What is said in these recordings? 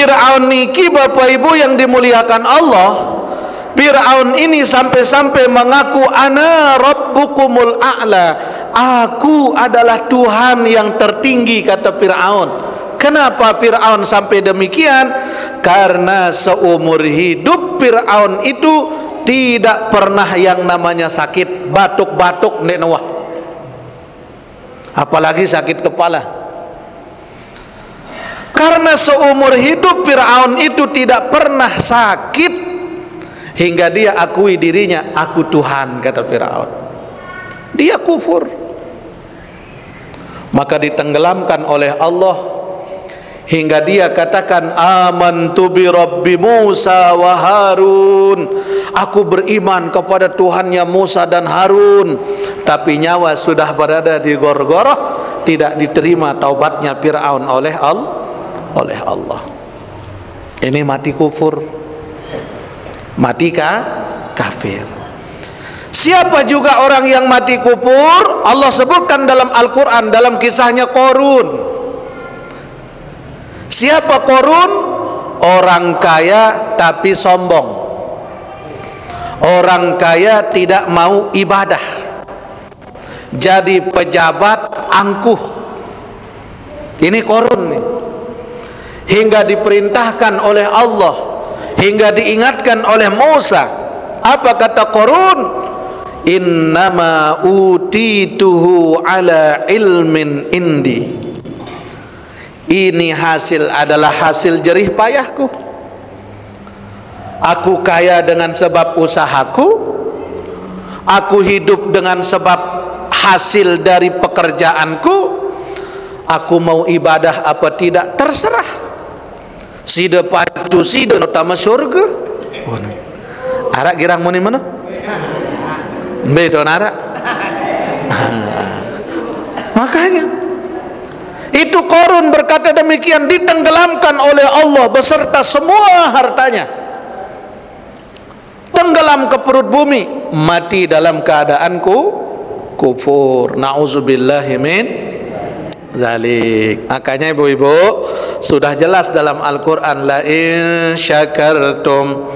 Fir'aun niki Bapak Ibu yang dimuliakan Allah, Fir'aun ini sampai-sampai mengaku ana rabbukumul a'la, aku adalah Tuhan yang tertinggi, kata Fir'aun. Kenapa Fir'aun sampai demikian? Karena seumur hidup Fir'aun itu tidak pernah yang namanya sakit batuk-batuk nenawah, apalagi sakit kepala. Karena seumur hidup Fir'aun itu tidak pernah sakit, hingga dia akui dirinya, aku Tuhan, kata Fir'aun. Dia kufur, maka ditenggelamkan oleh Allah, hingga dia katakan amantu bi Rabbi Musa wa Harun, aku beriman kepada Tuhannya Musa dan Harun. Tapi nyawa sudah berada di gorgoroh, tidak diterima taubatnya Fir'aun oleh Allah. Ini mati kufur, mati kafir. Siapa juga orang yang mati kufur? Allah sebutkan dalam Al-Quran, dalam kisahnya Qarun. Siapa Qarun? Orang kaya tapi sombong, orang kaya tidak mau ibadah, jadi pejabat angkuh. Ini Qarun nih. Hingga diperintahkan oleh Allah, hingga diingatkan oleh Musa. Apa kata Qarun? Innama utituhu ala ilmin indi. Ini adalah hasil jerih payahku. Aku kaya dengan sebab usahaku, aku hidup dengan sebab hasil dari pekerjaanku. Aku mau ibadah apa tidak terserah. Sida patu sida utama surga. Arak girang muni mana? Betul arak. Makanya itu Qarun berkata demikian, ditenggelamkan oleh Allah beserta semua hartanya, tenggelam ke perut bumi, mati dalam keadaan kufur. Nauzubillahi min zalik. Makanya ibu-ibu, sudah jelas dalam Al-Quran, la in syakartum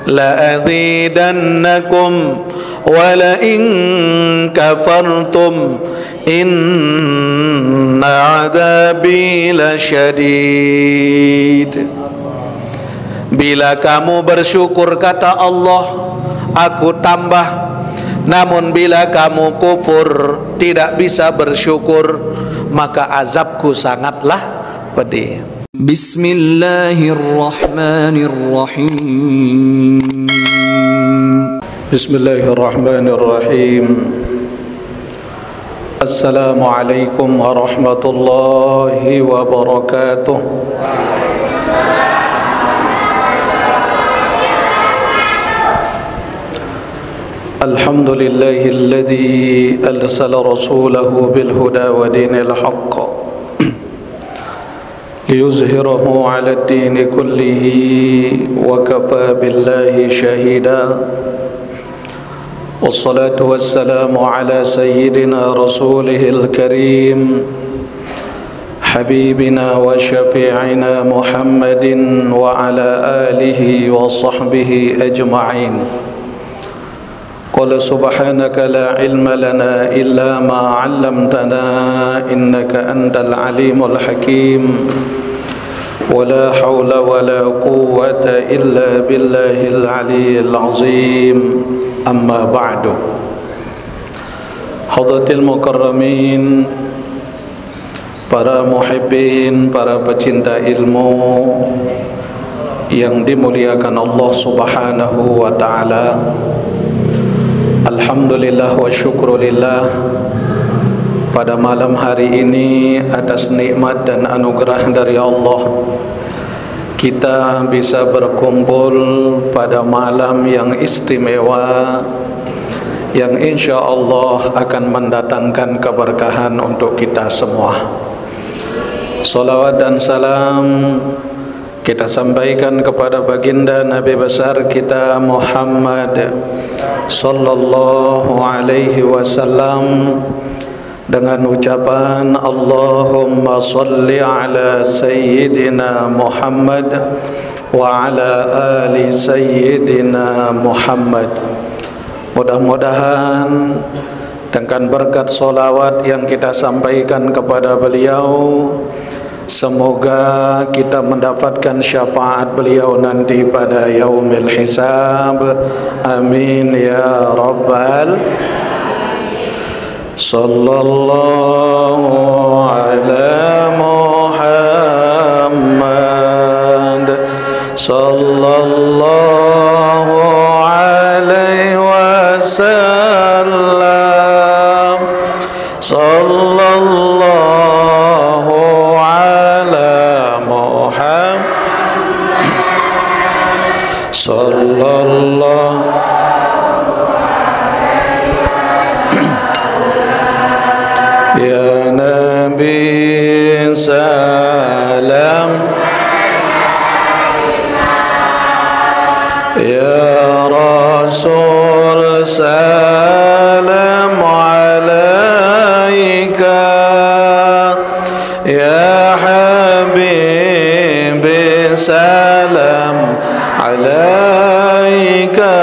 la azidannakum wa la in kafartum inna adzabi lasyadid. Bila kamu bersyukur, kata Allah, aku tambah. Namun bila kamu kufur, tidak bisa bersyukur, maka azabku sangatlah pedih. Bismillahirrahmanirrahim. Bismillahirrahmanirrahim. Assalamualaikum warahmatullahi wabarakatuh. Alhamdulillahilladzi arsala rasulahu bil huda wa dinil haqq liyuzhirahu 'ala ad-din kullihi wa kafa billahi shahida. Wassalatu wassalamu ala sayyidina rasulihil karim habibina wa syafi'ina Muhammadin wa ala alihi wa sahbihi ajma'in. Qala subhanaka la ilma lana illa ma 'allamtana innaka antal alimul hakim. Wala hawla wala quwwata illa billahil aliyyil azim. Amma ba'du. Hadratil mukarramin, para muhibbin, para pecinta ilmu yang dimuliakan Allah Subhanahu wa ta'ala. Alhamdulillah wa syukrulillah, pada malam hari ini atas nikmat dan anugerah dari Allah, kita bisa berkumpul pada malam yang istimewa, yang insya Allah akan mendatangkan keberkahan untuk kita semua. Salawat dan salam kita sampaikan kepada baginda Nabi besar kita Muhammad sallallahu alaihi wasallam, dengan ucapan Allahumma salli ala Sayyidina Muhammad wa ala ali Sayyidina Muhammad. Mudah-mudahan dengan berkat solawat yang kita sampaikan kepada beliau, semoga kita mendapatkan syafaat beliau nanti pada yaumil hisab. Amin ya rabbal. Sallallahu ala Muhammad sallallahu alaihi wasallam. Sallallahu ala Muhammad sallallahu ya Nabi salam, ya Rasul salam alaika, ya Habib salam alaika,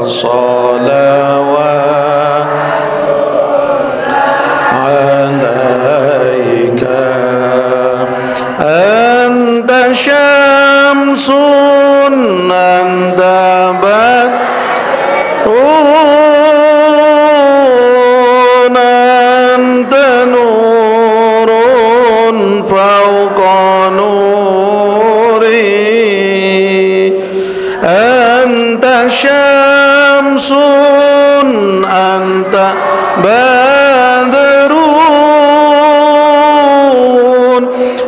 salawat alaika, anta syamsun anta badrun anta nurun fawqa nuri, anta syamsun anta badrun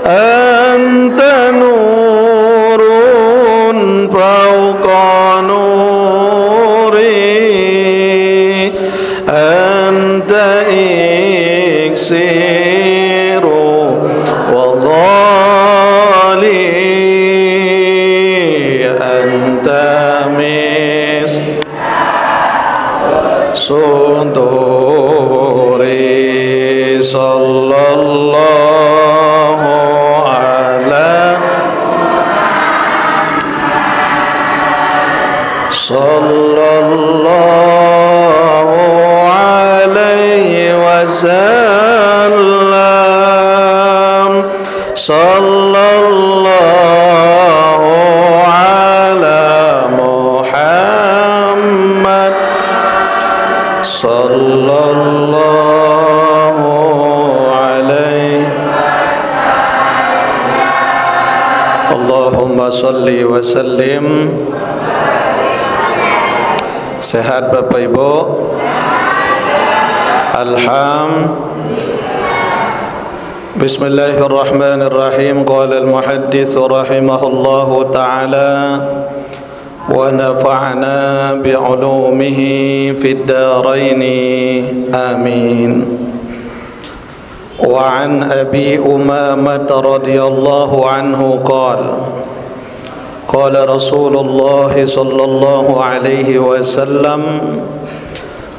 anta nurun fawqa nuri, anta iksiru wa ghali, anta mis suduri. Sallallahu ala sallallahu alaihi wasallam. Sallallahu ala Muhammad sallallahu alaihi. Allahumma salli wa sallim. Sehat Bapak Ibu? Bismillahirrahmanirrahim. Qala al-muhaddits rahimahullahu ta'ala wa nafa'na bi'ulumihi fid darain. Amin. Wa an Abi Umamah radhiyallahu anhu qala qala Rasulullah sallallahu alaihi wasallam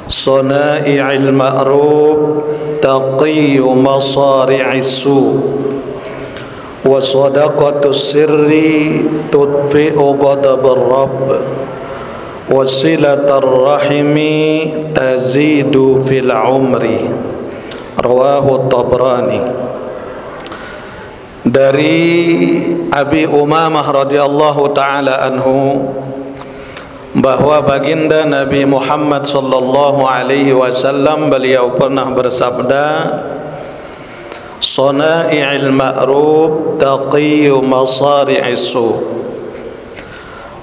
sana'i'il ma'ruf taqiyyu masari'is su' wa sadaqatus sirri tudfi'u ghadabir rabb wa silatur rahimi tazidu fil umri. Rawahu Tabrani. Dari Abi Umamah radhiyallahu taala anhu bahwa baginda Nabi Muhammad sallallahu alaihi wasallam beliau pernah bersabda, "Sana'i'il ma'ruf taqiyyu masari'is su."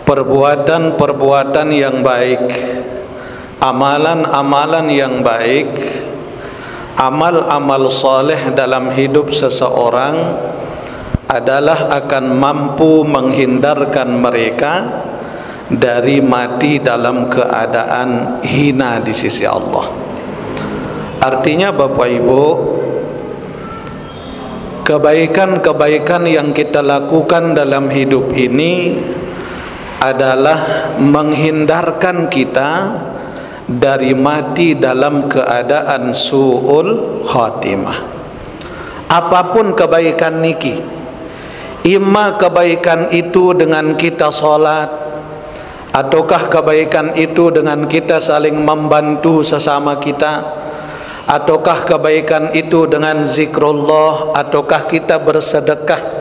Perbuatan-perbuatan yang baik, amalan-amalan yang baik, amal-amal soleh dalam hidup seseorang adalah akan mampu menghindarkan mereka dari mati dalam keadaan hina di sisi Allah. Artinya Bapak Ibu, kebaikan-kebaikan yang kita lakukan dalam hidup ini adalah menghindarkan kita dari mati dalam keadaan su'ul khatimah. Apapun kebaikan niki, imma kebaikan itu dengan kita solat, ataukah kebaikan itu dengan kita saling membantu sesama kita, ataukah kebaikan itu dengan zikrullah, ataukah kita bersedekah.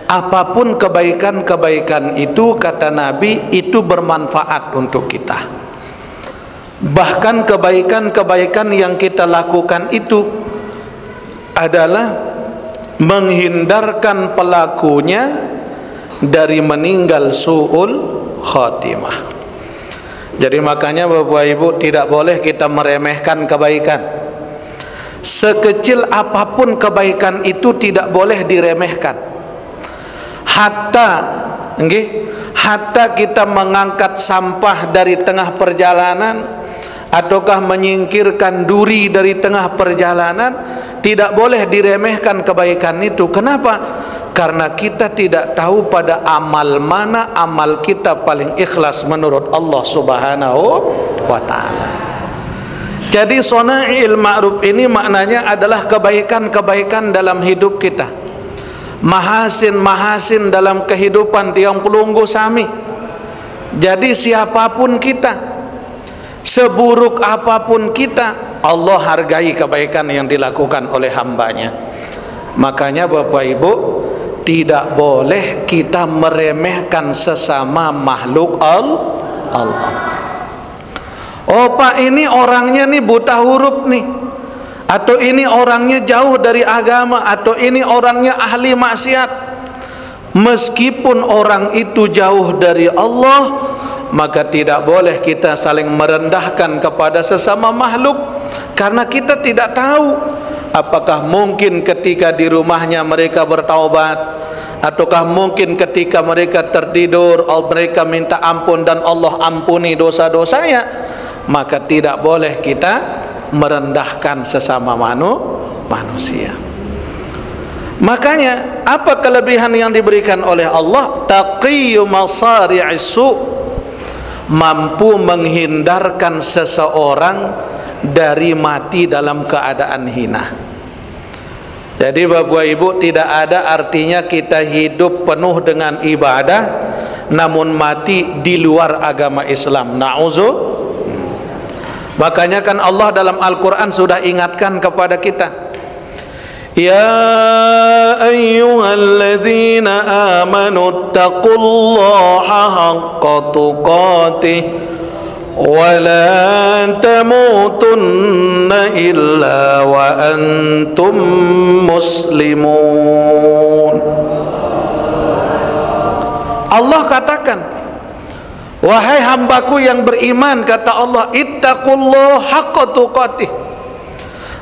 Apapun kebaikan-kebaikan itu, kata Nabi, itu bermanfaat untuk kita. Bahkan kebaikan-kebaikan yang kita lakukan itu adalah menghindarkan pelakunya dari meninggal su'ul khatimah. Jadi makanya Bapak Ibu, tidak boleh kita meremehkan kebaikan. Sekecil apapun kebaikan itu tidak boleh diremehkan. Hatta kita mengangkat sampah dari tengah perjalanan, ataukah menyingkirkan duri dari tengah perjalanan, tidak boleh diremehkan kebaikan itu. Kenapa? Karena kita tidak tahu pada amal mana amal kita paling ikhlas menurut Allah Subhanahu wa ta'ala. Jadi sona'il ma'ruf ini maknanya adalah kebaikan-kebaikan dalam hidup kita, mahasin-mahasin dalam kehidupan tiang pelunggu sami. Jadi siapapun kita, seburuk apapun kita, Allah hargai kebaikan yang dilakukan oleh hambanya. Makanya Bapak Ibu, tidak boleh kita meremehkan sesama makhluk Allah. Oh Pak, ini orangnya nih buta huruf nih, atau ini orangnya jauh dari agama, atau ini orangnya ahli maksiat. Meskipun orang itu jauh dari Allah, maka tidak boleh kita saling merendahkan kepada sesama makhluk, karena kita tidak tahu apakah mungkin ketika di rumahnya mereka bertaubat, ataukah mungkin ketika mereka tertidur mereka minta ampun dan Allah ampuni dosa-dosanya. Maka tidak boleh kita merendahkan sesama manusia. Makanya apa kelebihan yang diberikan oleh Allah? Taqiyyu masari'is su', mampu menghindarkan seseorang dari mati dalam keadaan hina. Jadi Bapak Ibu, tidak ada artinya kita hidup penuh dengan ibadah namun mati di luar agama Islam. Na'udzu. Makanya kan Allah dalam Al-Quran sudah ingatkan kepada kita, ya ayyuhalladzina amanu taqullaha haqqa tuqatih wa la tamutunna illa wa antum muslimun. Allah katakan, wahai hambaku yang beriman, kata Allah, ittaqullah haqqa tuqatih,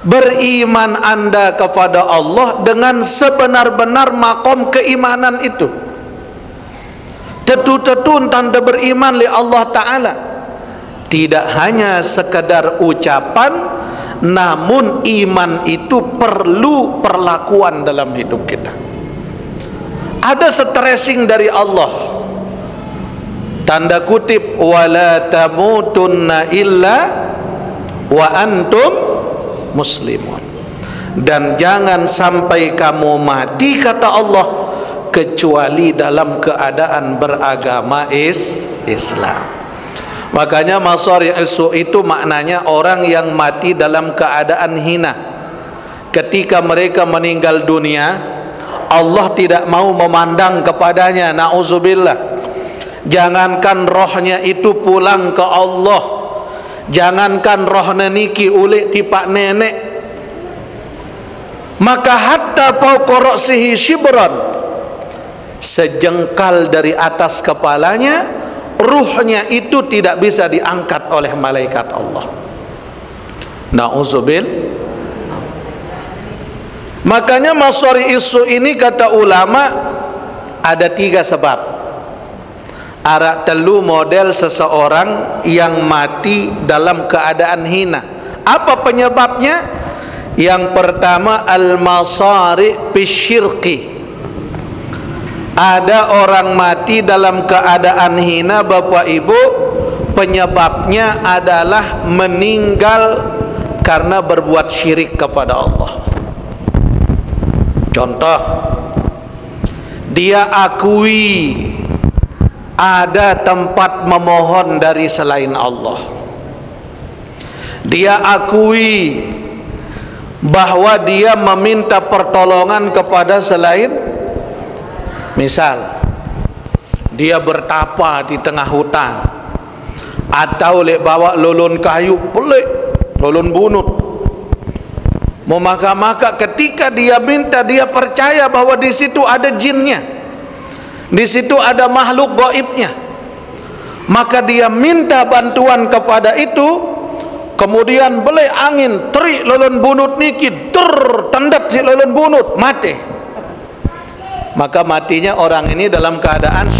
beriman anda kepada Allah dengan sebenar-benar makom keimanan itu. Tetu-tetu tanda beriman li Allah Ta'ala tidak hanya sekedar ucapan, namun iman itu perlu perlakuan dalam hidup kita. Ada stressing dari Allah, tanda kutip, wala tamutunna illa wa antum muslimun, dan jangan sampai kamu mati, kata Allah, kecuali dalam keadaan beragama Islam. Makanya masari'is su' itu maknanya orang yang mati dalam keadaan hina. Ketika mereka meninggal dunia, Allah tidak mau memandang kepadanya, na'udzubillah. Jangankan rohnya itu pulang ke Allah, jangankan rohnya niki ulik tipak nenek, maka hatta fawqa ra'sihi shibran, sejengkal dari atas kepalanya, ruhnya itu tidak bisa diangkat oleh malaikat Allah. Na'udzubillah. Makanya masari'is su' ini, kata ulama, ada 3 sebab. Arak telu model seseorang yang mati dalam keadaan hina. Apa penyebabnya? Yang pertama, al-masari' bisyirki. Ada orang mati dalam keadaan hina, Bapak Ibu, penyebabnya adalah meninggal karena berbuat syirik kepada Allah. Contoh, dia akui ada tempat memohon dari selain Allah. Dia akui bahwa dia meminta pertolongan kepada selain, misal dia bertapa di tengah hutan, atau lek bawa lolon kayu pelik, lolon bunut, maka ketika dia minta, dia percaya bahwa di situ ada jinnya, di situ ada makhluk gaibnya, maka dia minta bantuan kepada itu. Kemudian belai angin, terik lolon bunut niki, tendat si lolon bunut, mati. Maka matinya orang ini dalam keadaan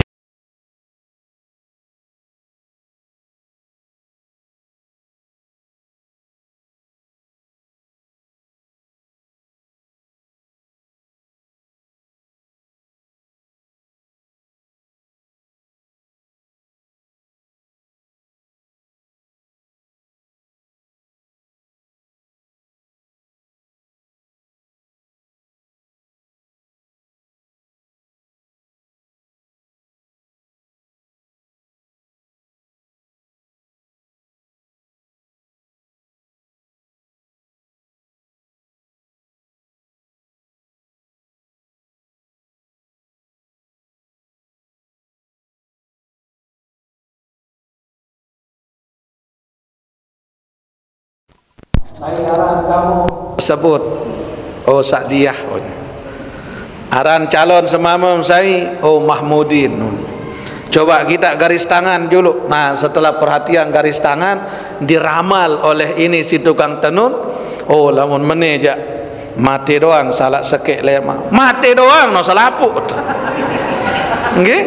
aran kamu sebut, oh Sa'diyah, aran calon semamam saya, oh Mahmudin. Coba kita garis tangan dulu. Nah, setelah perhatian garis tangan, diramal oleh ini si tukang tenun, oh lamun meneja mati doang salah sekek lema, mati doang no salapuk. Nggih,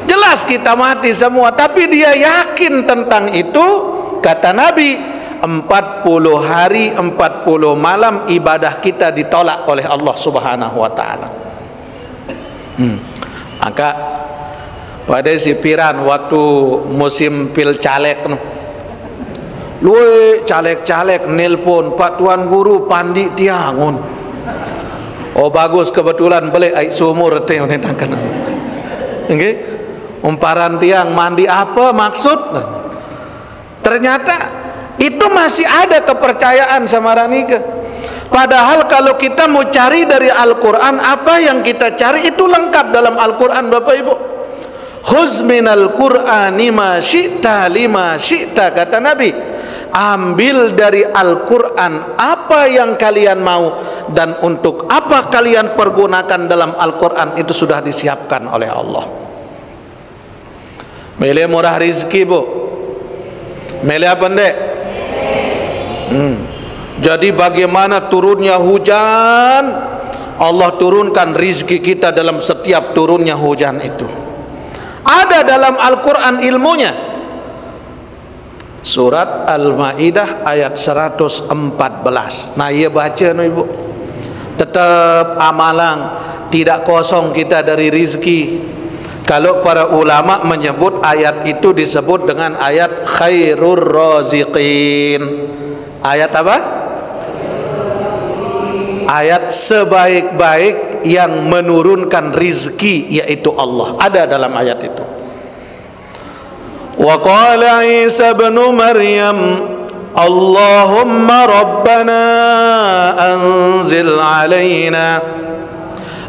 jelas kita mati semua, tapi dia yakin tentang itu. Kata Nabi, 40 hari 40 malam ibadah kita ditolak oleh Allah Subhanahu wa taala. Maka pada si piran waktu musim pil caleg, luwe caleg-caleg nelpon, Pak Tuan Guru pandi tiangun. Oh bagus, kebetulan beli air sumur teh menentangkan. Nggih, umparan tiang mandi apa maksud? Ternyata itu masih ada kepercayaan sama ranika. Padahal kalau kita mau cari dari Al-Quran, apa yang kita cari itu lengkap dalam Al-Quran, Bapak Ibu. Khuz minal Qur'ani ma syi'ta lima syi'ta, kata Nabi. Ambil dari Al-Quran apa yang kalian mau, dan untuk apa kalian pergunakan dalam Al-Quran itu sudah disiapkan oleh Allah. Milih murah rizki, Bu. Milih apa ndek? Jadi bagaimana turunnya hujan, Allah turunkan rizki kita dalam setiap turunnya hujan itu. Ada dalam Al-Quran ilmunya. Surat Al-Ma'idah ayat 114. Nah ia baca no Ibu. Tetap amalang, tidak kosong kita dari rizki. Kalau para ulama menyebut ayat itu disebut dengan ayat khairur raziqin. Ayat apa? Ayat sebaik-baik yang menurunkan rizki, yaitu Allah. Ada dalam ayat itu. Wa qala Isa ibn Maryam Allahumma rabbana anzil alaina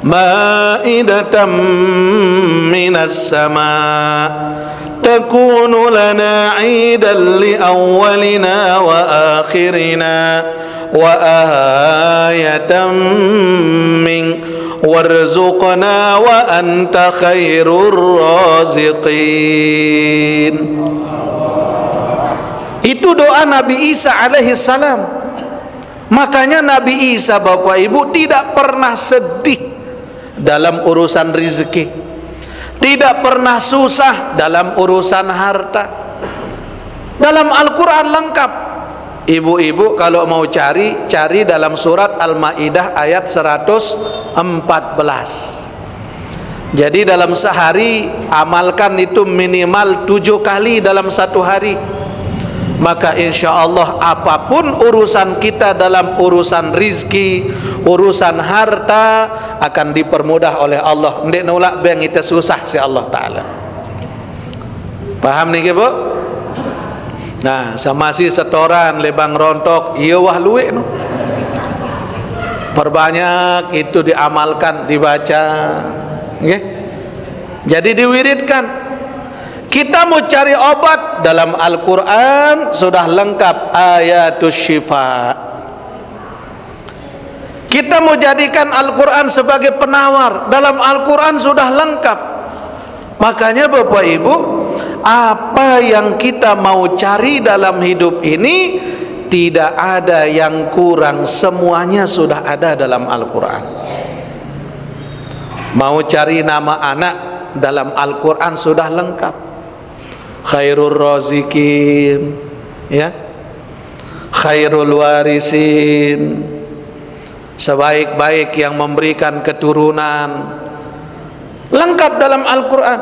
ma'idatan minas sama' تكون لنا عيدا لأولنا وآخرنا وآية منك وارزقنا وأنت خير الرازقين. Itu doa Nabi Isa alaihi salam. Makanya Nabi Isa, Bapak Ibu, tidak pernah sedih dalam urusan rezeki, tidak pernah susah dalam urusan harta. Dalam Al-Quran lengkap. Ibu-ibu kalau mau cari dalam surat Al-Ma'idah ayat 114. Jadi dalam sehari amalkan itu minimal 7 kali dalam satu hari. Maka insya Allah apapun urusan kita dalam urusan rizki, urusan harta akan dipermudah oleh Allah. Ndik nolak bang itu susah si Allah Ta'ala. Paham nih bu? Nah sama si setoran lebang rontok iya wah luwe no. Perbanyak itu diamalkan, dibaca. Okay? Jadi diwiridkan. Kita mau cari obat dalam Al-Quran sudah lengkap ayatus syifa. Kita mau jadikan Al-Quran sebagai penawar, dalam Al-Quran sudah lengkap. Makanya Bapak Ibu, apa yang kita mau cari dalam hidup ini tidak ada yang kurang, semuanya sudah ada dalam Al-Quran. Mau cari nama anak dalam Al-Quran sudah lengkap. Khairul razikin, ya, khairul warisin, sebaik-baik yang memberikan keturunan, lengkap dalam Al-Quran.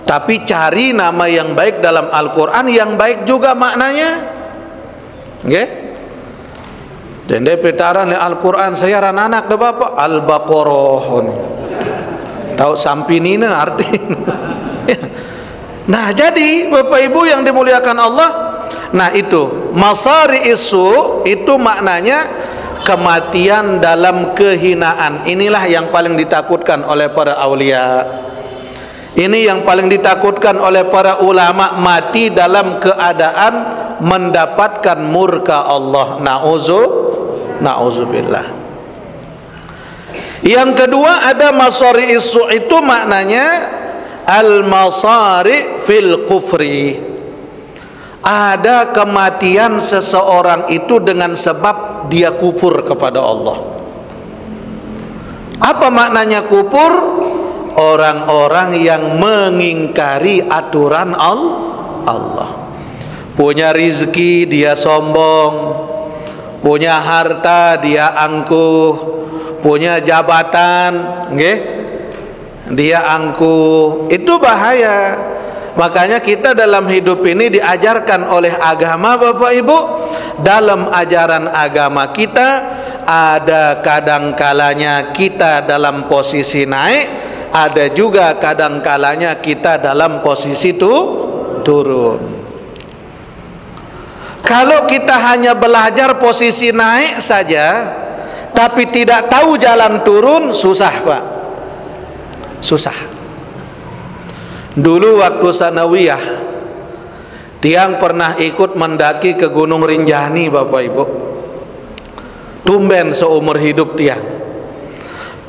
Tapi cari nama yang baik dalam Al-Quran, yang baik juga maknanya. Okay? Dan dia petaran Al-Quran saya ran anak dah bapak Al-Baqarah. Tahu sampinina artinya. Nah jadi Bapak Ibu yang dimuliakan Allah, nah itu masari isu itu maknanya kematian dalam kehinaan. Inilah yang paling ditakutkan oleh para aulia. Ini yang paling ditakutkan oleh para ulama, mati dalam keadaan mendapatkan murka Allah. Na'udzubillah. Yang kedua ada masari isu itu maknanya al-masari fil kufri. Ada kematian seseorang itu dengan sebab dia kufur kepada Allah. Apa maknanya kufur? Orang-orang yang mengingkari aturan Allah. Punya rizki dia sombong, punya harta dia angkuh, punya jabatan, nggih, dia angkuh. Itu bahaya. Makanya kita dalam hidup ini diajarkan oleh agama Bapak Ibu. Dalam ajaran agama kita ada kadang-kalanya kita dalam posisi naik, ada juga kadang-kalanya kita dalam posisi turun. Kalau kita hanya belajar posisi naik saja tapi tidak tahu jalan turun, susah Pak. Susah. Dulu waktu sanawiyah, tiang pernah ikut mendaki ke Gunung Rinjani Bapak Ibu. Tumben seumur hidup tiang.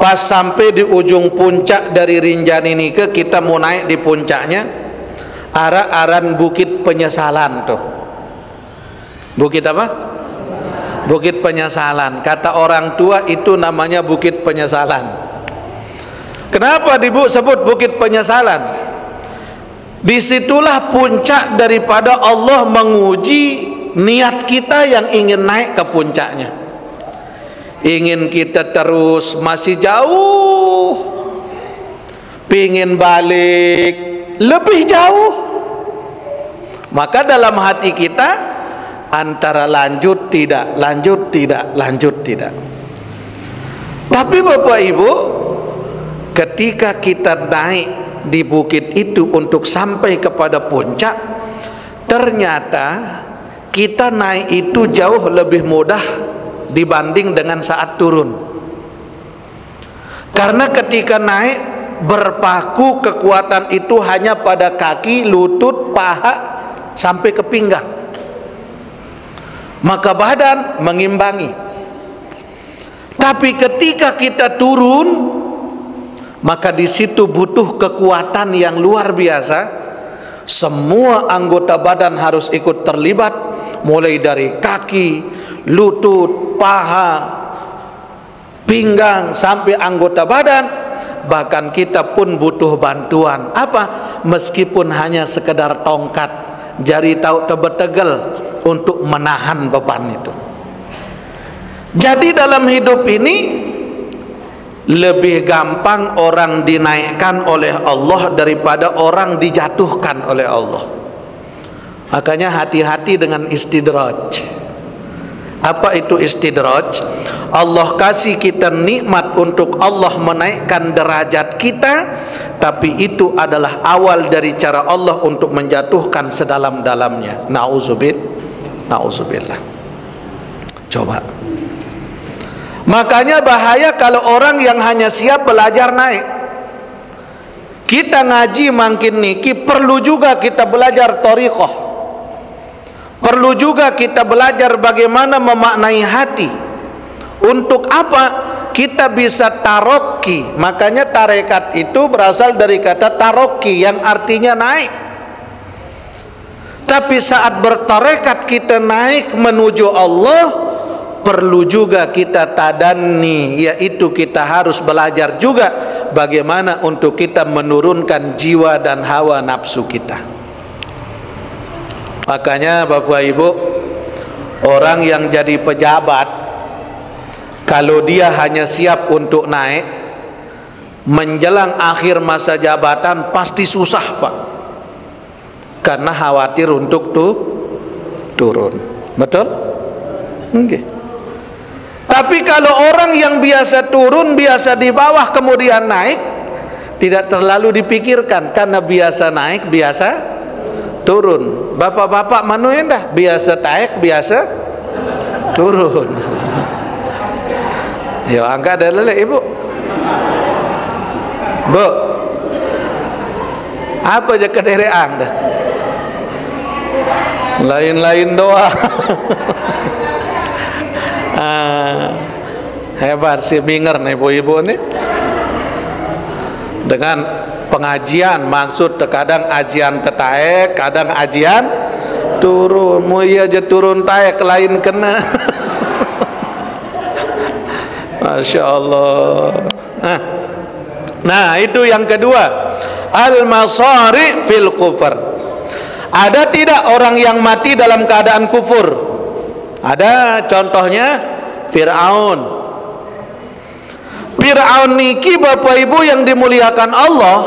Pas sampai di ujung puncak dari Rinjani ini kita mau naik di puncaknya, arah-aran Bukit Penyesalan tuh. Bukit apa? Bukit Penyesalan. Kata orang tua itu namanya Bukit Penyesalan. Kenapa disebut Bukit Penyesalan? Disitulah puncak daripada Allah menguji niat kita yang ingin naik ke puncaknya. Ingin kita terus masih jauh, pingin balik lebih jauh, maka dalam hati kita antara lanjut tidak, lanjut tidak, lanjut tidak. Tapi Bapak Ibu, ketika kita naik di bukit itu untuk sampai kepada puncak, ternyata kita naik itu jauh lebih mudah dibanding dengan saat turun. Karena ketika naik berpaku kekuatan itu hanya pada kaki, lutut, paha sampai ke pinggang. Maka badan mengimbangi. Tapi ketika kita turun, maka di situ butuh kekuatan yang luar biasa. Semua anggota badan harus ikut terlibat, mulai dari kaki, lutut, paha, pinggang sampai anggota badan. Bahkan kita pun butuh bantuan. Apa? Meskipun hanya sekedar tongkat, jari tahu tebetegel untuk menahan beban itu. Jadi dalam hidup ini lebih gampang orang dinaikkan oleh Allah daripada orang dijatuhkan oleh Allah. Makanya hati-hati dengan istidraj. Apa itu istidraj? Allah kasih kita nikmat untuk Allah menaikkan derajat kita, tapi itu adalah awal dari cara Allah untuk menjatuhkan sedalam-dalamnya. Nauzubillah. Coba. Makanya bahaya kalau orang yang hanya siap belajar naik. Kita ngaji makin niki, perlu juga kita belajar thariqah. Perlu juga kita belajar bagaimana memaknai hati. Untuk apa? Kita bisa taroki. Makanya tarekat itu berasal dari kata taroki yang artinya naik. Tapi saat bertarekat kita naik menuju Allah, perlu juga kita tadani, yaitu kita harus belajar juga bagaimana untuk kita menurunkan jiwa dan hawa nafsu kita. Makanya Bapak Ibu, orang yang jadi pejabat, kalau dia hanya siap untuk naik, menjelang akhir masa jabatan pasti susah, Pak, karena khawatir untuk turun. Betul? Okay. Tapi kalau orang yang biasa turun, biasa di bawah kemudian naik, tidak terlalu dipikirkan, karena biasa naik, biasa turun. Bapak-bapak mana dah biasa naik, biasa turun. Yo, angkat dah lelek ibu. Bu, apa je kedereang dah? Lain-lain doa. Hebat si binger nih ibu-ibu nih. Dengan pengajian, maksud terkadang ajian tetaek, kadang ajian turun. Mu iya je turun taek lain kena. Masya Allah. Nah, itu yang kedua, al-masari fil kufur. Ada tidak orang yang mati dalam keadaan kufur? Ada, contohnya Fir'aun. Fir'aun niki Bapak Ibu yang dimuliakan Allah,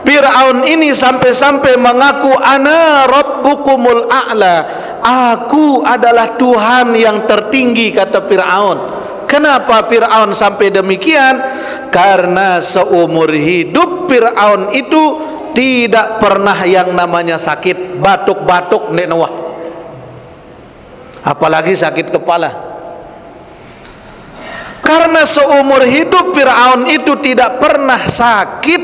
Fir'aun ini sampai-sampai mengaku ana rabbukumul a'la, aku adalah Tuhan yang tertinggi, kata Fir'aun. Kenapa Fir'aun sampai demikian? Karena seumur hidup Fir'aun itu tidak pernah yang namanya sakit batuk-batuk nenawah, apalagi sakit kepala. Karena seumur hidup Fir'aun itu tidak pernah sakit,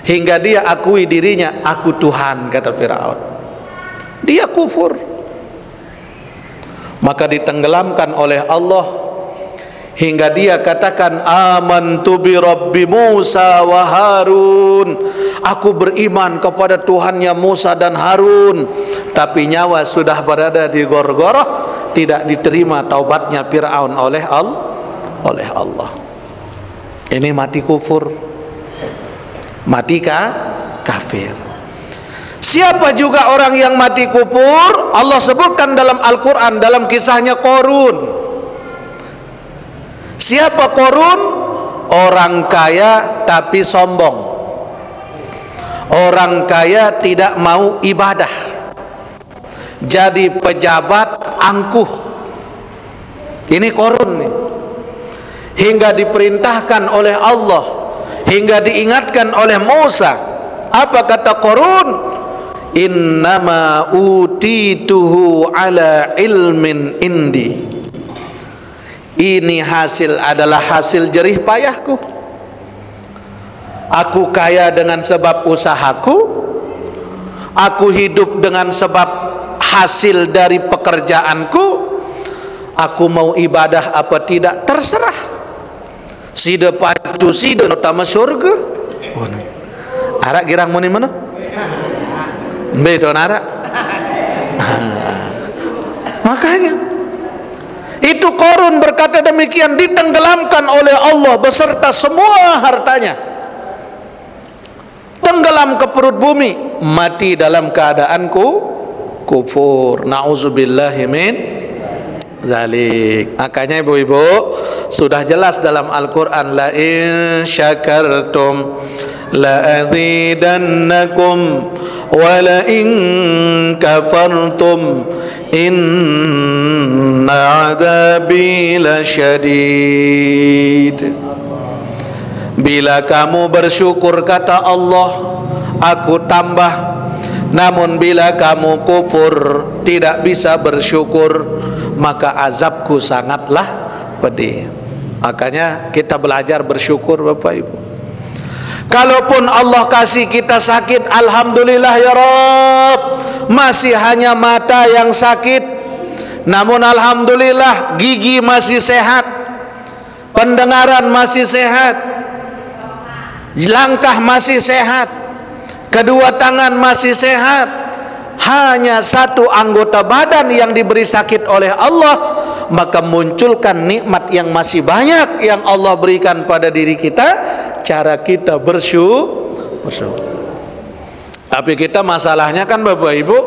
hingga dia akui dirinya, aku Tuhan, kata Fir'aun. Dia kufur, maka ditenggelamkan oleh Allah, hingga dia katakan amantu bi Rabbi Musa wa Harun, aku beriman kepada Tuhannya Musa dan Harun. Tapi nyawa sudah berada di gorgoroh, tidak diterima taubatnya Fir'aun oleh Allah. Ini mati kufur, mati kafir. Siapa juga orang yang mati kufur? Allah sebutkan dalam Al-Quran, dalam kisahnya Qarun. Siapa Qarun? Orang kaya tapi sombong, orang kaya tidak mau ibadah, jadi pejabat angkuh. Ini Qarun nih. Hingga diperintahkan oleh Allah, hingga diingatkan oleh Musa. Apa kata Qarun? Innama utituhu ala ilmin indi. Ini hasil adalah hasil jerih payahku. Aku kaya dengan sebab usahaku. Aku hidup dengan sebab hasil dari pekerjaanku. Aku mau ibadah apa tidak terserah. Sida patu sida utama surga. Arak girang muni mana? Betul arak. Makanya itu Qarun berkata demikian, ditenggelamkan oleh Allah beserta semua hartanya, tenggelam ke perut bumi, mati dalam keadaan kufur. Nauzubillahi min zalik. Makanya ibu-ibu, Sudah jelas dalam Al-Quran, la in syakartum la azidannakum wa la in kafartum inna adzabi lasyadid. Bila kamu bersyukur, kata Allah, aku tambah. Namun bila kamu kufur, tidak bisa bersyukur, maka azabku sangatlah pedih. Makanya kita belajar bersyukur, Bapak Ibu. Kalaupun Allah kasih kita sakit, alhamdulillah ya Rabb, masih hanya mata yang sakit. Namun alhamdulillah gigi masih sehat, pendengaran masih sehat, langkah masih sehat, kedua tangan masih sehat. Hanya satu anggota badan yang diberi sakit oleh Allah, maka munculkan nikmat yang masih banyak yang Allah berikan pada diri kita. Cara kita bersyukur. Tapi kita masalahnya kan Bapak Ibu,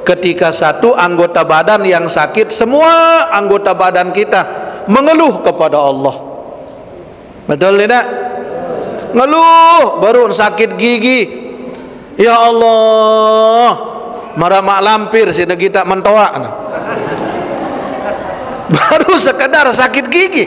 ketika satu anggota badan yang sakit, semua anggota badan kita mengeluh kepada Allah. Betul tidak? Ngeluh, baru sakit gigi, ya Allah, marah mak lampir sini kita mentoak. Baru sekedar sakit gigi,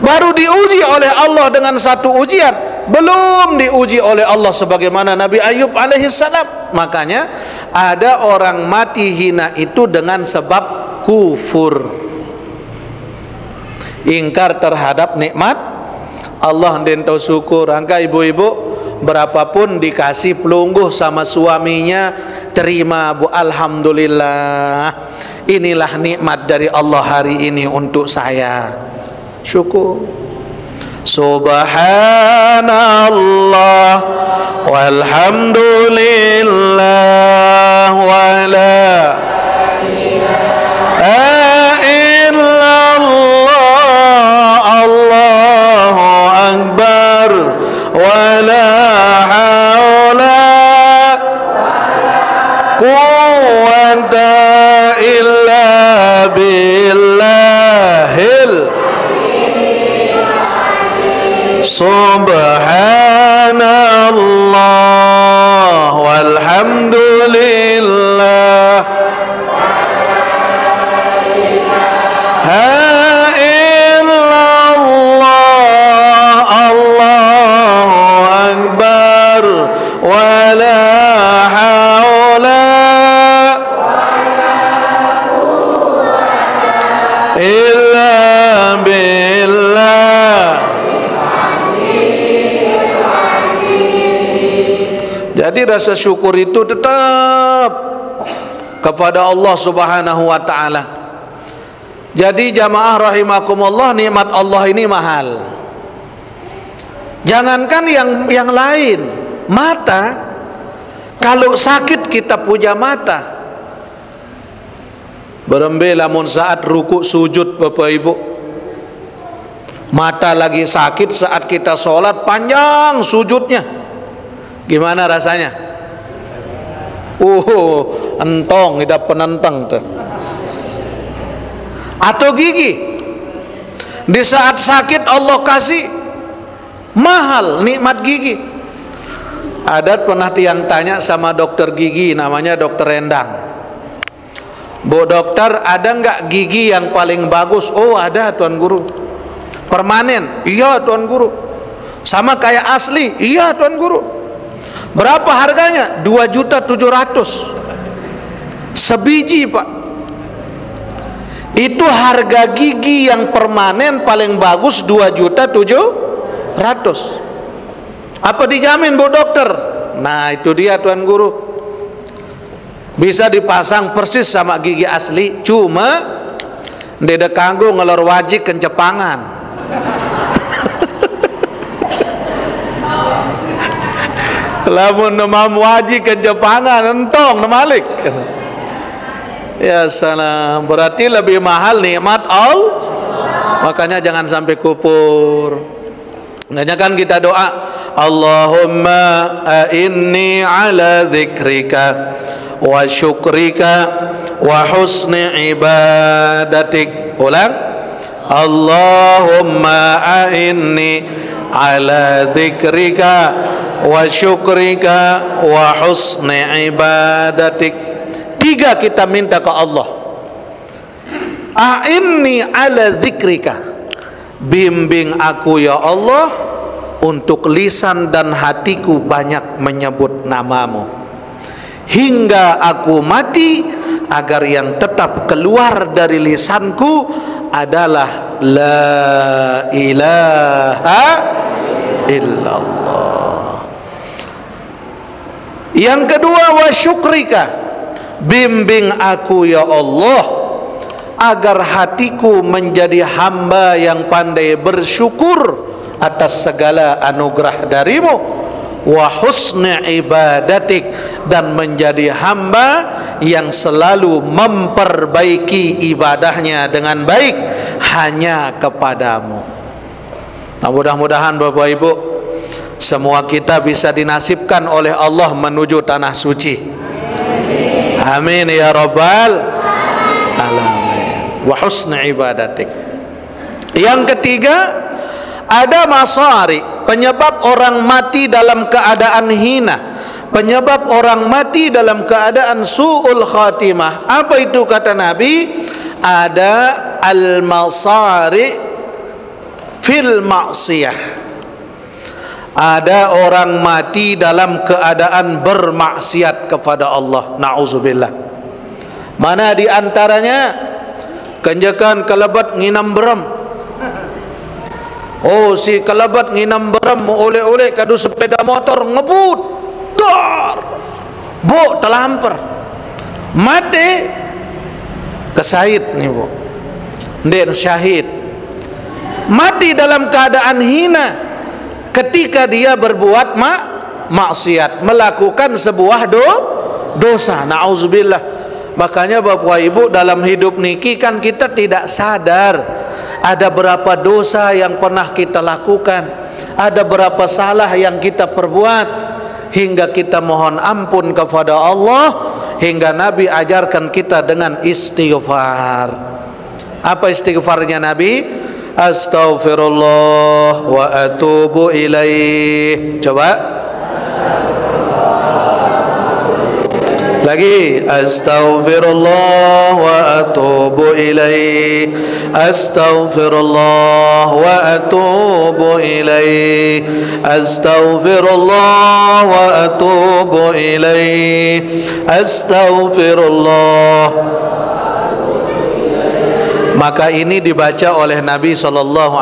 baru diuji oleh Allah dengan satu ujian, belum diuji oleh Allah sebagaimana Nabi Ayub alaihissalam. Makanya ada orang mati hina itu dengan sebab kufur, ingkar terhadap nikmat Allah. Dentau syukur. Angka ibu-ibu berapapun dikasih pelungguh sama suaminya, terima Bu, alhamdulillah, inilah nikmat dari Allah hari ini untuk saya. Syukur. Subhanallah walhamdulillah wala wala haula quwwata illa billahil subhanallah walhamdulillah wala haula illa billah. Jadi rasa syukur itu tetap kepada Allah Subhanahu wa taala. Jadi jamaah rahimakumullah, nikmat Allah ini mahal. Jangankan yang lain, mata, kalau sakit kita puja mata. Berembe lamun saat rukuk sujud Bapak Ibu, mata lagi sakit saat kita sholat, panjang sujudnya, gimana rasanya? Entong, tidak penentang tuh. Atau gigi, di saat sakit Allah kasih mahal nikmat gigi. Ada pernah tiang tanya sama dokter gigi, namanya dokter Rendang, Bu dokter, ada nggak gigi yang paling bagus? Oh ada Tuan Guru. Permanen? Iya Tuan Guru. Sama kayak asli? Iya Tuan Guru. Berapa harganya? 2.700.000 sebiji Pak. Itu harga gigi yang permanen paling bagus 2.700.000. Apa dijamin Bu dokter? Nah itu dia Tuan Guru, bisa dipasang persis sama gigi asli, cuma dede kanggo ngelor wajik kencepangan. Lamun nemam wajik kencepangan entong nemalik. Ya salam, berarti lebih mahal nikmat Allah. Makanya jangan sampai kupur. Makanya kan kita doa, Allahumma a'inni ala dzikrika wa syukrika wa husni ibadatik. Ulang, Allahumma a'inni ala dzikrika wa syukrika wa husni ibadatik. 3 kita minta ke Allah. A'inni ala dzikrika, bimbing aku ya Allah untuk lisan dan hatiku banyak menyebut namamu, hingga aku mati, agar yang tetap keluar dari lisanku adalah la ilaha illallah. Yang kedua, wa syukrika, bimbing aku ya Allah agar hatiku menjadi hamba yang pandai bersyukur atas segala anugerah darimu, wa husni ibadatik, dan menjadi hamba yang selalu memperbaiki ibadahnya dengan baik hanya kepadamu. Nah, mudah-mudahan Bapak Ibu, semua kita bisa dinasibkan oleh Allah menuju tanah suci. Amin ya rabbal alamin. Wa husni ibadatik. Yang ketiga, ada masari, penyebab orang mati dalam keadaan hina, penyebab orang mati dalam keadaan su'ul khatimah. Apa itu kata Nabi? Ada al-masari fil ma'siyah. Ada orang mati dalam keadaan bermaksiat kepada Allah. Na'udzubillah. Mana di antaranya? Kenjakan kelebat nginam beram. Oh, si kelebat nginam beram mau oleh-oleh kadu sepeda motor ngebut. Dar. Bu terlampar. Mati kesahid nih bu. Ndek syahid. Mati dalam keadaan hina ketika dia berbuat maksiat, melakukan sebuah dosa. Na'udzubillah. Makanya Bapak Ibu, dalam hidup niki kan kita tidak sadar ada berapa dosa yang pernah kita lakukan, ada berapa salah yang kita perbuat, hingga kita mohon ampun kepada Allah, hingga Nabi ajarkan kita dengan istighfar. Apa istighfarnya Nabi? Astaghfirullah wa atubu ilaih. Coba lagi, astaghfirullah wa atubu ilaih, astaghfirullah wa atubu ilaih, astaghfirullah wa atubu ilaih, astaghfirullah. Maka ini dibaca oleh Nabi SAW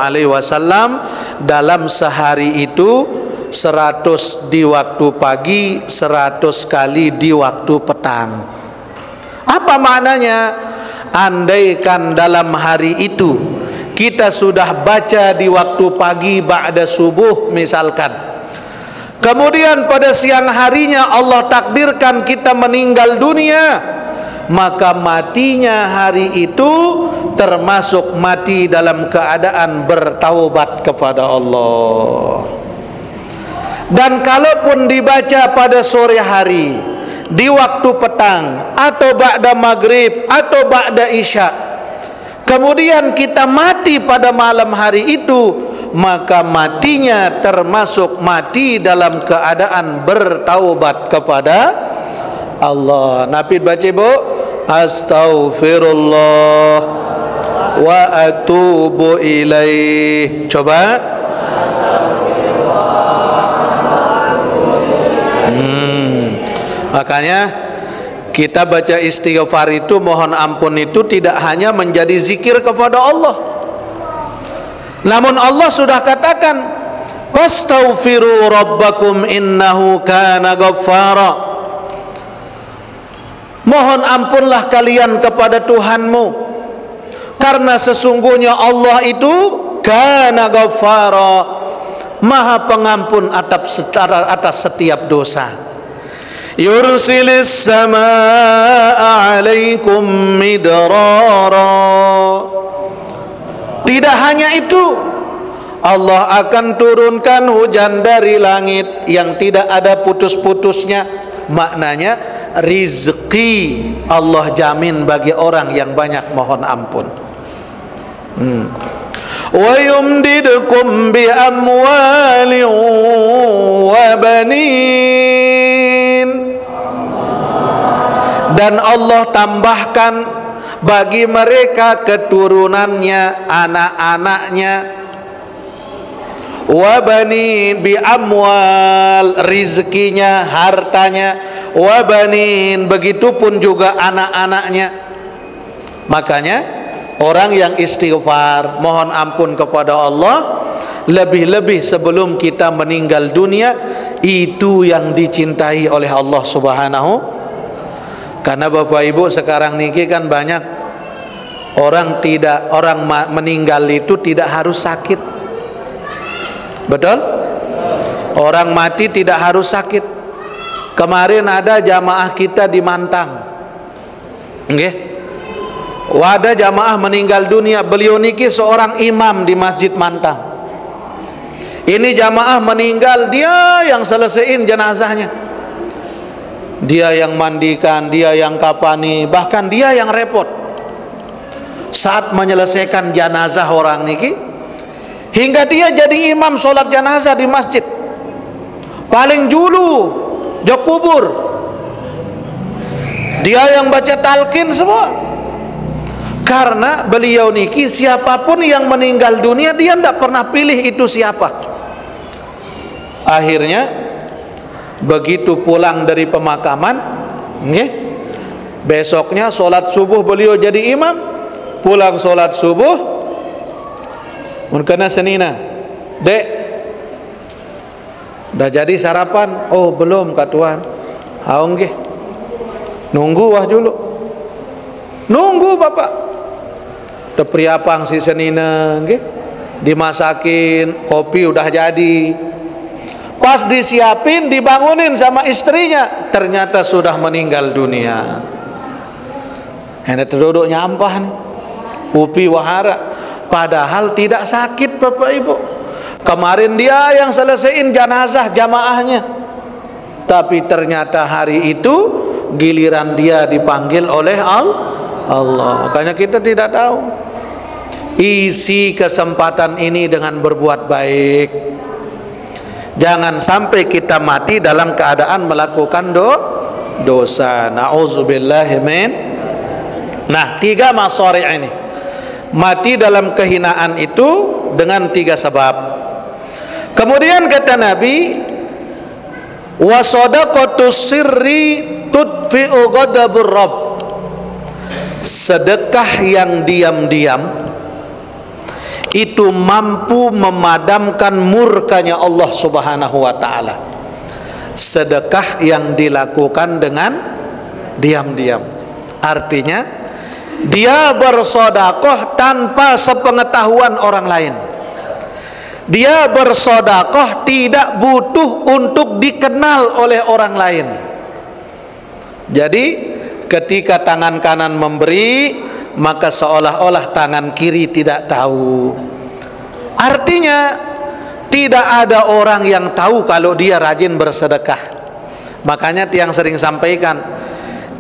dalam sehari itu 100 di waktu pagi, 100 kali di waktu petang. Apa maknanya? Andaikan dalam hari itu kita sudah baca di waktu pagi ba'da subuh misalkan, kemudian pada siang harinya Allah takdirkan kita meninggal dunia, maka matinya hari itu termasuk mati dalam keadaan bertaubat kepada Allah. Dan kalaupun dibaca pada sore hari, di waktu petang, atau ba'da maghrib, atau ba'da isya, kemudian kita mati pada malam hari itu, maka matinya termasuk mati dalam keadaan bertaubat kepada Allah. Nabi baca bu, astaghfirullah wa atubu ilaih. Coba. Makanya kita baca istighfar itu, mohon ampun itu tidak hanya menjadi zikir kepada Allah, namun Allah sudah katakan, fastaghfiru rabbakum innahu kana ghaffara. Mohon ampunlah kalian kepada Tuhanmu, karena sesungguhnya Allah itu kana ghaffara, maha pengampun atas setiap dosa. Yursilis samaa'a 'alaikum midrara. Tidak hanya itu, Allah akan turunkan hujan dari langit yang tidak ada putus-putusnya. Maknanya rizki Allah jamin bagi orang yang banyak mohon ampun. Wa yumdidkum bi amwalin wa banin, dan Allah tambahkan bagi mereka keturunannya, anak-anaknya. Wa banin, bi amwal, rizkinya, hartanya. Wa banin, begitupun juga anak-anaknya. Makanya orang yang istighfar, mohon ampun kepada Allah, lebih-lebih sebelum kita meninggal dunia, itu yang dicintai oleh Allah Subhanahu. Karena Bapak Ibu sekarang niki kan banyak orang meninggal itu tidak harus sakit. Betul? Orang mati tidak harus sakit. Kemarin ada jamaah kita di Mantang. Nggih. Ada jamaah meninggal dunia. Beliau niki seorang imam di Masjid Mantang. Ini jamaah meninggal, dia yang selesaiin jenazahnya. Dia yang mandikan, dia yang kafani, bahkan dia yang repot saat menyelesaikan jenazah orang niki. Hingga dia jadi imam solat jenazah di masjid. Paling dulu jok kubur. Dia yang baca talqin semua. Karena beliau niki siapapun yang meninggal dunia, dia tidak pernah pilih itu siapa. Akhirnya begitu pulang dari pemakaman, besoknya solat subuh beliau jadi imam. Pulang solat subuh, mungkin senina, dek, dah jadi sarapan? Oh belum kak Tuhan. Haung nggih. Nunggu wah dulu. Nunggu bapak. Tepriapang si senina nggih. Dimasakin, kopi udah jadi. Pas disiapin, dibangunin sama istrinya, ternyata sudah meninggal dunia. Hendak terduduk nyampah nih. Upi wahara. Padahal tidak sakit Bapak Ibu. Kemarin dia yang selesaiin jenazah jamaahnya. Tapi ternyata hari itu giliran dia dipanggil oleh Allah. Makanya kita tidak tahu. Isi kesempatan ini dengan berbuat baik. Jangan sampai kita mati dalam keadaan melakukan dosa. Na'udzubillahi min. Nah, 3 masari' ini. Mati dalam kehinaan itu dengan 3 sebab. Kemudian kata Nabi, wa sadaqatus sirri tudfi'u ghadabur rabb. Sedekah yang diam-diam itu mampu memadamkan murkanya Allah Subhanahu wa taala. Sedekah yang dilakukan dengan diam-diam. Artinya dia bersedekah tanpa sepengetahuan orang lain. Dia bersedekah tidak butuh untuk dikenal oleh orang lain. Jadi ketika tangan kanan memberi, maka seolah-olah tangan kiri tidak tahu. Artinya tidak ada orang yang tahu kalau dia rajin bersedekah. Makanya tiang sering sampaikan,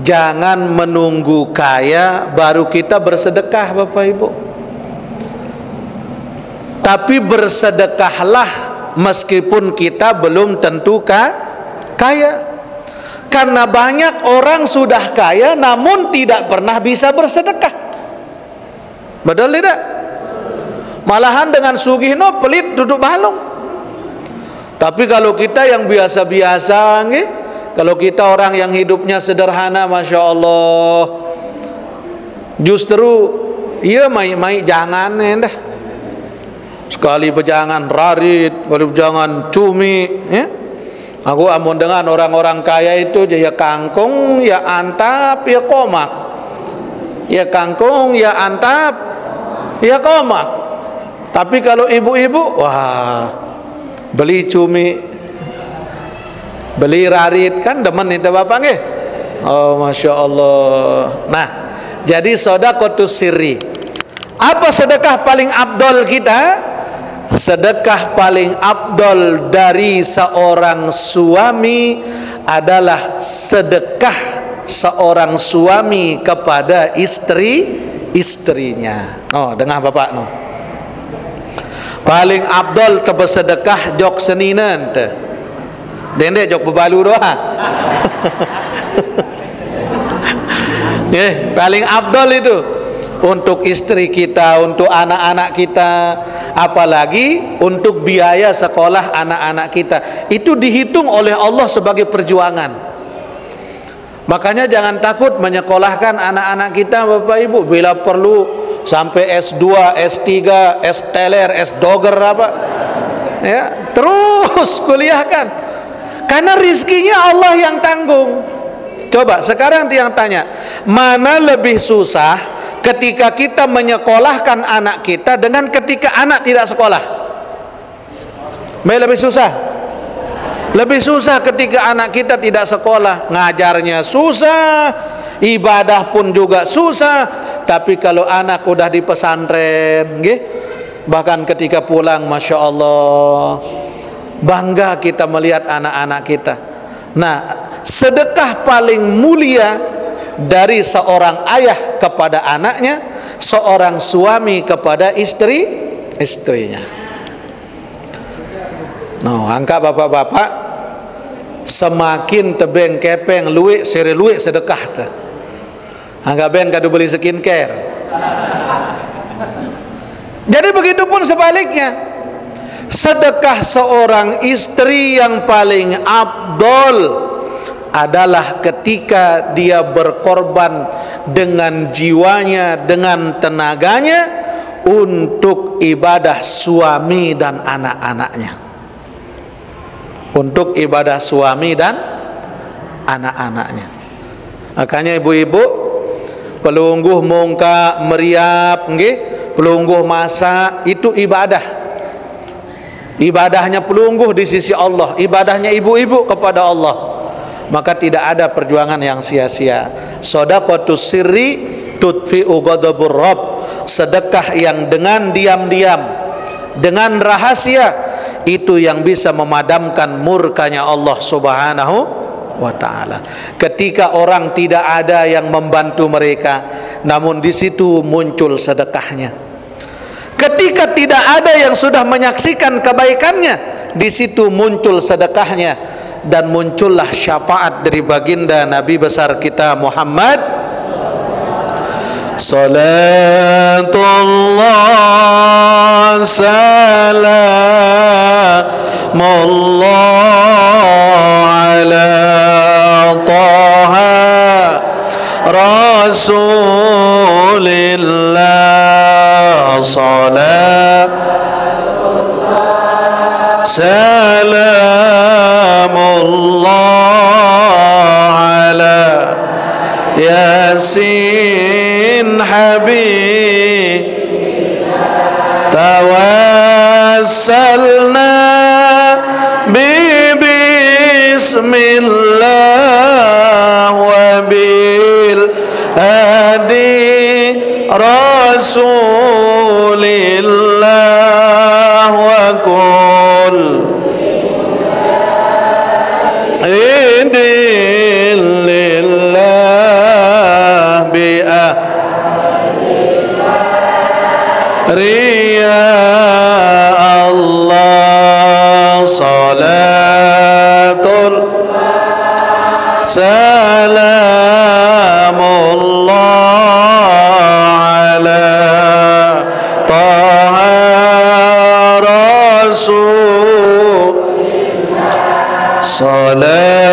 jangan menunggu kaya baru kita bersedekah Bapak Ibu. Tapi bersedekahlah meskipun kita belum tentu kaya. Karena banyak orang sudah kaya namun tidak pernah bisa bersedekah. Betul tidak? Malahan dengan sugihno pelit duduk balong. Tapi kalau kita yang biasa-biasa nggih, kalau kita orang yang hidupnya sederhana, Masya Allah, justru iya mai jangan dah. Sekali pejangan rarit, sekali pejangan cumi, ya. Aku amun dengan orang-orang kaya itu ya kangkung, ya antap, ya komak. Ya kangkung, ya antap, ya komak. Tapi kalau ibu-ibu, wah, beli cumi, beli rarit, kan demen itu bapak nggih. Oh Masya Allah. Nah, jadi sedekahus sirri. Apa sedekah paling afdal kita? Sedekah paling afdal dari seorang suami adalah sedekah seorang suami kepada istrinya. Oh, dengar bapak no. Paling abdol ke bersedekah jok seninan te. Dendek jok berbalu doa. Paling abdol itu untuk istri kita, untuk anak-anak kita, apalagi untuk biaya sekolah anak-anak kita. Itu dihitung oleh Allah sebagai perjuangan. Makanya jangan takut menyekolahkan anak-anak kita, Bapak Ibu. Bila perlu sampai S2, S3, S-teler, S-dogger apa, ya, terus kuliahkan. Karena rizkinya Allah yang tanggung. Coba sekarang yang tanya, mana lebih susah ketika kita menyekolahkan anak kita dengan ketika anak tidak sekolah? Lebih susah. Lebih susah ketika anak kita tidak sekolah. Ngajarnya susah, ibadah pun juga susah. Tapi kalau anak udah di pesantren, bahkan ketika pulang, Masya Allah, bangga kita melihat anak-anak kita. Nah, sedekah paling mulia dari seorang ayah kepada anaknya, seorang suami kepada istrinya. No, angka bapak-bapak, semakin tebeng kepeng luik seri luik sedekah tu. Angka ben kadu beli skincare. Jadi begitu pun sebaliknya, sedekah seorang istri yang paling afdol adalah ketika dia berkorban dengan jiwanya, dengan tenaganya untuk ibadah suami dan anak-anaknya. Untuk ibadah suami dan anak-anaknya. Makanya ibu-ibu, pelungguh muka meriap, pelungguh masak, itu ibadah. Ibadahnya pelungguh di sisi Allah, ibadahnya ibu-ibu kepada Allah. Maka tidak ada perjuangan yang sia-sia. Shadaqatus sirri tudfi'u ghadabur rabb. Sedekah yang dengan diam-diam, dengan rahasia, itu yang bisa memadamkan murkanya Allah Subhanahu wa ta'ala. Ketika orang tidak ada yang membantu mereka, namun di situ muncul sedekahnya. Ketika tidak ada yang sudah menyaksikan kebaikannya, di situ muncul sedekahnya, dan muncullah syafaat dari baginda Nabi besar kita Muhammad. Salatullah salamullah ala Taha Rasulillah. Salatullah salamullah ala Yasin Habib. Tawassalna bismillah wa bil hadi Rasulillah wa kul idilillah bi'ah Riya Allah. Salatul salamullah ala Taha Rasul. Salatullah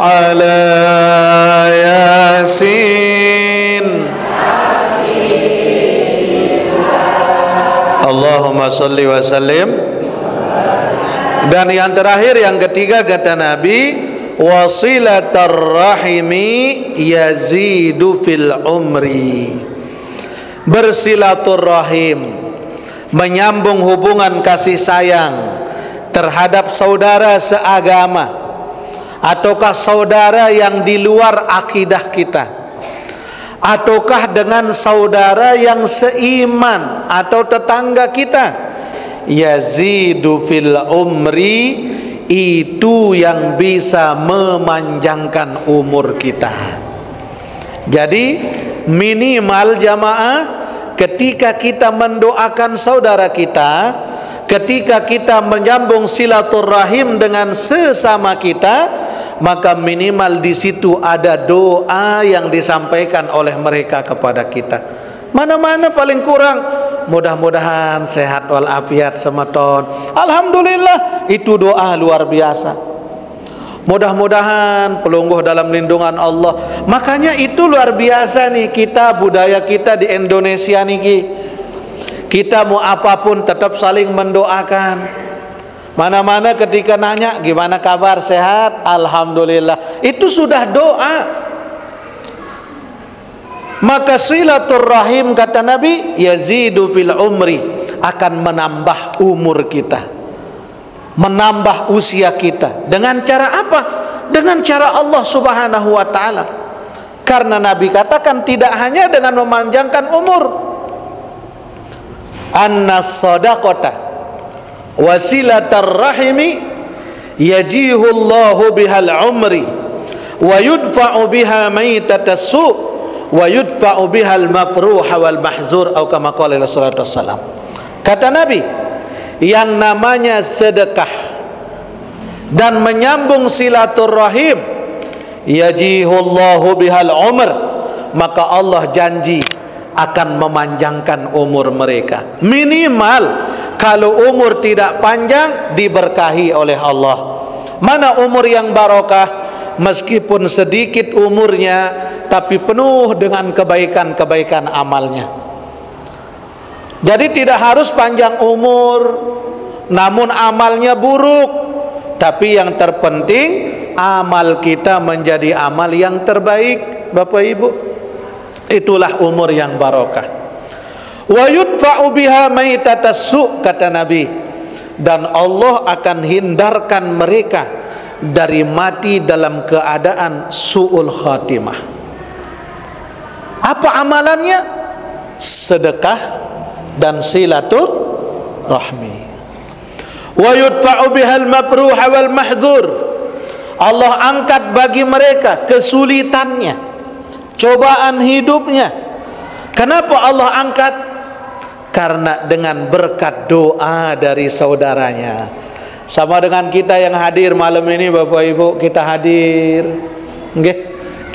ala Yasin. Allahumma salli wa sallim. Dan yang terakhir, yang ketiga, kata Nabi, wasilatar rahimi yazidu fil umri. Bersilaturrahim, menyambung hubungan kasih sayang terhadap saudara seagama, ataukah saudara yang di luar akidah kita, ataukah dengan saudara yang seiman atau tetangga kita, yazidu fil umri, itu yang bisa memanjangkan umur kita. Jadi minimal jamaah, ketika kita mendoakan saudara kita, ketika kita menyambung silaturahim dengan sesama kita, maka minimal di situ ada doa yang disampaikan oleh mereka kepada kita. Mana-mana paling kurang, mudah-mudahan sehat walafiat semeton. Alhamdulillah, itu doa luar biasa. Mudah-mudahan pelungguh dalam lindungan Allah. Makanya itu luar biasa nih kita, budaya kita di Indonesia nih. Kita mau apapun tetap saling mendoakan. Mana-mana ketika nanya gimana kabar, sehat, alhamdulillah, itu sudah doa. Maka silaturrahim kata Nabi yazidu fil umri, akan menambah umur kita, menambah usia kita. Dengan cara apa? Dengan cara Allah Subhanahu wa ta'ala. Karena Nabi katakan tidak hanya dengan memanjangkan umur. Annas sadaqata wasilatar rahimi yajihullahu bihal umri wa yudfa'u biha maitatas su' wa yudfa'u bihal mafruha wal mahzur, atau kama qala sallallahu alaihi wasallam. Kata Nabi, yang namanya sedekah dan menyambung silaturahim yajihullahu bihal umr, maka Allah janji akan memanjangkan umur mereka. Minimal kalau umur tidak panjang, diberkahi oleh Allah. Mana umur yang barokah? Meskipun sedikit umurnya, tapi penuh dengan kebaikan-kebaikan amalnya. Jadi tidak harus panjang umur, namun amalnya buruk. Tapi yang terpenting, amal kita menjadi amal yang terbaik. Bapak Ibu, itulah umur yang barokah. Wa yudfa'u biha maitatas su', kata Nabi, dan Allah akan hindarkan mereka dari mati dalam keadaan su'ul khatimah. Apa amalannya? Sedekah dan silaturahmi. Wa yudfa'u bihal mabruha wal mahdzur, Allah angkat bagi mereka kesulitannya, cobaan hidupnya. Kenapa Allah angkat? Karena dengan berkat doa dari saudaranya. Sama dengan kita yang hadir malam ini, Bapak Ibu, kita hadir,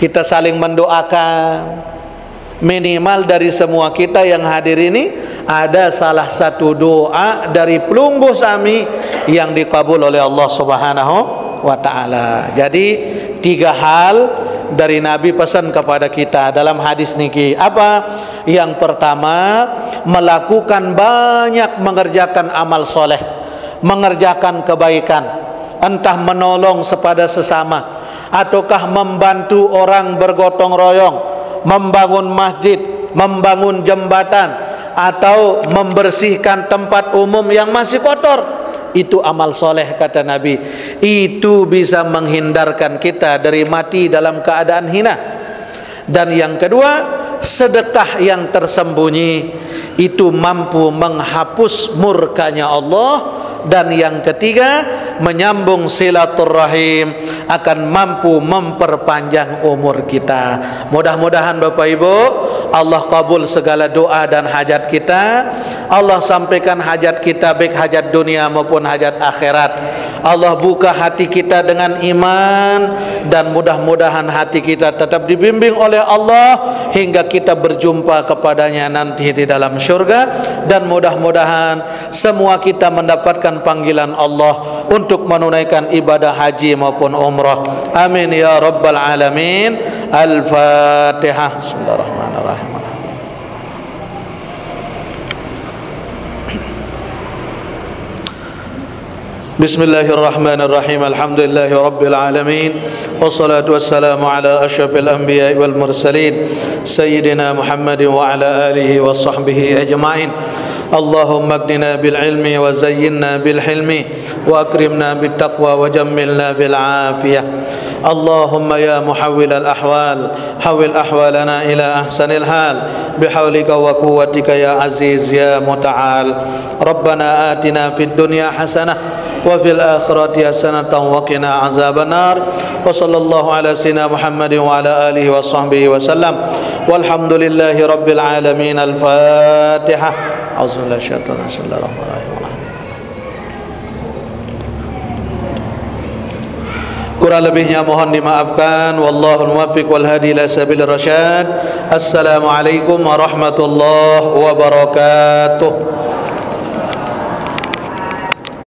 kita saling mendoakan. Minimal dari semua kita yang hadir ini ada salah satu doa dari pelungguh sami yang dikabul oleh Allah Subhanahu wa ta'ala. Jadi 3 hal dari Nabi pesan kepada kita dalam hadis niki. Apa? Yang pertama, melakukan banyak mengerjakan amal soleh, mengerjakan kebaikan, entah menolong kepada sesama, ataukah membantu orang bergotong royong, membangun masjid, membangun jembatan, atau membersihkan tempat umum yang masih kotor. Itu amal soleh, kata Nabi. Itu bisa menghindarkan kita dari mati dalam keadaan hina. Dan yang kedua, sedekah yang tersembunyi itu mampu menghapus murkanya Allah. Dan yang ketiga, menyambung silaturahim akan mampu memperpanjang umur kita. Mudah-mudahan Bapak Ibu, Allah kabul segala doa dan hajat kita. Allah sampaikan hajat kita, baik hajat dunia maupun hajat akhirat. Allah buka hati kita dengan iman, dan mudah-mudahan hati kita tetap dibimbing oleh Allah hingga kita berjumpa kepadanya nanti di dalam syurga. Dan mudah-mudahan semua kita mendapatkan panggilan Allah untuk menunaikan ibadah haji maupun umrah. Amin ya rabbal alamin. Al-Fatihah. Bismillahirrahmanirrahim. Bismillahirrahmanirrahim. Alhamdulillahi rabbil alamin. Wassalatu wassalamu ala asyrafil anbiya'i wal mursalin sayyidina Muhammadin wa ala alihi wa sahbihi ajma'in. Allahumma aghnina bil ilmi wa zayyinna bil hilmi wa akrimna bit taqwa wa jammilna bil afiyah. Allahumma ya muhawwil al ahwal hawwil ahwalana ila ahsanil hal bihawlika wa quwwatika ya aziz ya muta'al. Rabbana atina fid dunya hasanah wa fil akhirati hasanatan wa qina azabannar. Wa sallallahu ala sayyidina Muhammadin wa ala alihi wa sahbihi wa sallam. Walhamdulillahi rabbil alamin. Al-Fatihah. Auzubillahi minasyaitonir rajim. Bismillahirrahmanirrahim. Kurang lebihnya mohon dimaafkan. Wallahul muwaffiq wal hadi ila sabilir rasyad. Assalamualaikum warahmatullahi wabarakatuh.